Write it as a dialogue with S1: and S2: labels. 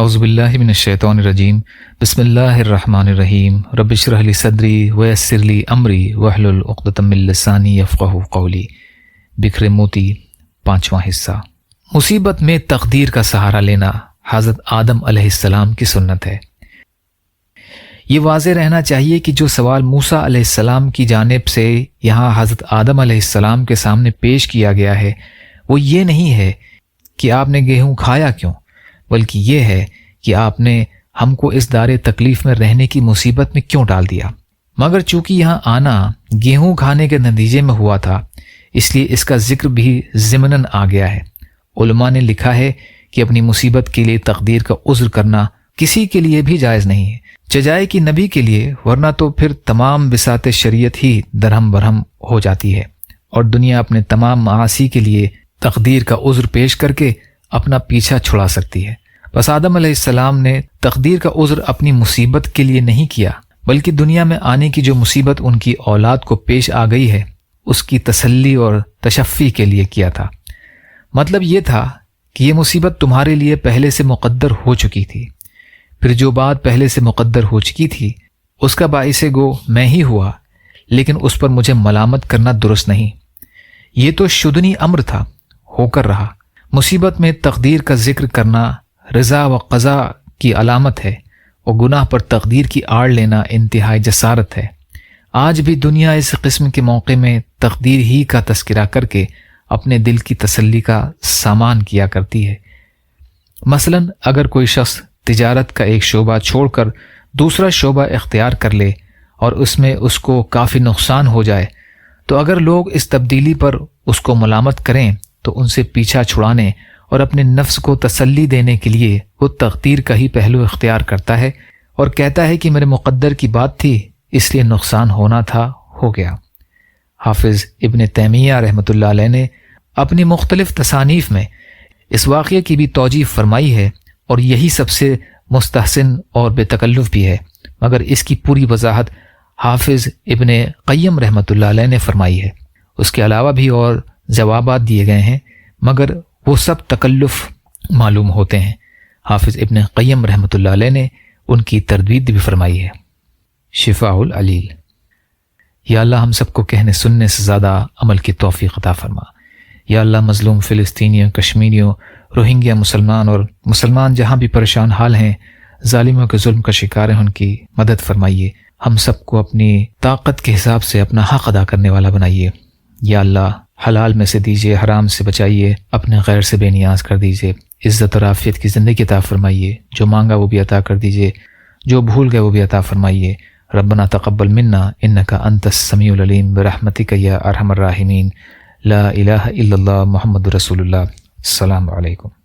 S1: اعوذ باللہ من الشیطان الرجیم بسم اللہ الرحمن الرحیم رب اشرح لی صدری ویسر لی امری واحلل عقدۃ من لسانی یفقہوا قولی۔ بکھرے موتی، 5واں حصہ۔ مصیبت میں تقدیر کا سہارا لینا حضرت آدم علیہ السلام کی سنت ہے۔ یہ واضح رہنا چاہیے کہ جو سوال موسیٰ علیہ السلام کی جانب سے یہاں حضرت آدم علیہ السلام کے سامنے پیش کیا گیا ہے وہ یہ نہیں ہے کہ آپ نے گیہوں کھایا کیوں، بلکہ یہ ہے کہ آپ نے ہم کو اس دار تکلیف میں رہنے کی مصیبت میں کیوں ڈال دیا۔ مگر چونکہ یہاں آنا گیہوں کھانے کے نتیجے میں ہوا تھا، اس لیے اس کا ذکر بھی ضمناً آ گیا ہے۔ علماء نے لکھا ہے کہ اپنی مصیبت کے لیے تقدیر کا عذر کرنا کسی کے لیے بھی جائز نہیں ہے، چجائے کہ نبی کے لیے، ورنہ تو پھر تمام بساط شریعت ہی درہم برہم ہو جاتی ہے اور دنیا اپنے تمام معاصی کے لیے تقدیر کا عذر پیش کر کے اپنا پیچھا چھڑا سکتی ہے۔ بس آدم علیہ السلام نے تقدیر کا عذر اپنی مصیبت کے لیے نہیں کیا، بلکہ دنیا میں آنے کی جو مصیبت ان کی اولاد کو پیش آ گئی ہے اس کی تسلی اور تشفی کے لیے کیا تھا۔ مطلب یہ تھا کہ یہ مصیبت تمہارے لیے پہلے سے مقدر ہو چکی تھی، پھر جو بات پہلے سے مقدر ہو چکی تھی اس کا باعث گو میں ہی ہوا، لیکن اس پر مجھے ملامت کرنا درست نہیں۔ یہ تو شدنی امر تھا، ہو کر رہا۔ مصیبت میں تقدیر کا ذکر کرنا رضا و قضا کی علامت ہے اور گناہ پر تقدیر کی آڑ لینا انتہائی جسارت ہے۔ آج بھی دنیا اس قسم کے موقع میں تقدیر ہی کا تذکرہ کر کے اپنے دل کی تسلی کا سامان کیا کرتی ہے۔ مثلا اگر کوئی شخص تجارت کا ایک شعبہ چھوڑ کر دوسرا شعبہ اختیار کر لے اور اس میں اس کو کافی نقصان ہو جائے تو اگر لوگ اس تبدیلی پر اس کو ملامت کریں تو ان سے پیچھا چھڑانے اور اپنے نفس کو تسلی دینے کے لیے وہ تقدیر کا ہی پہلو اختیار کرتا ہے اور کہتا ہے کہ میرے مقدر کی بات تھی اس لیے نقصان ہونا تھا، ہو گیا۔ حافظ ابن تیمیہ رحمۃ اللہ علیہ نے اپنی مختلف تصانیف میں اس واقعے کی بھی توجیح فرمائی ہے اور یہی سب سے مستحسن اور بے تکلف بھی ہے، مگر اس کی پوری وضاحت حافظ ابن قیم رحمۃ اللہ علیہ نے فرمائی ہے۔ اس کے علاوہ بھی اور جوابات دیے گئے ہیں مگر وہ سب تکلف معلوم ہوتے ہیں۔ حافظ ابن قیم رحمۃ اللہ علیہ نے ان کی تردید بھی فرمائی ہے۔ شفاء العلیل۔ یا اللہ ہم سب کو کہنے سننے سے زیادہ عمل کی توفیق عطا فرما۔ یا اللہ مظلوم فلسطینیوں، کشمیریوں، روہنگیا مسلمان جہاں بھی پریشان حال ہیں، ظالموں کے ظلم کا شکار ہیں، ان کی مدد فرمائیے۔ ہم سب کو اپنی طاقت کے حساب سے اپنا حق ادا کرنے والا بنائیے۔ یا اللہ حلال میں سے دیجیے، حرام سے بچائیے، اپنے غیر سے بے نیاز کر دیجیے، عزت اور عافیت کی زندگی عطا فرمائیے، جو مانگا وہ بھی عطا کر دیجیے، جو بھول گئے وہ بھی عطا فرمائیے۔ ربنا تقبل منا انک انت السمیع العلیم برحمتک یا ارحم الراحمین۔ لا الہ الا اللہ محمد رسول اللہ۔ السلام علیکم۔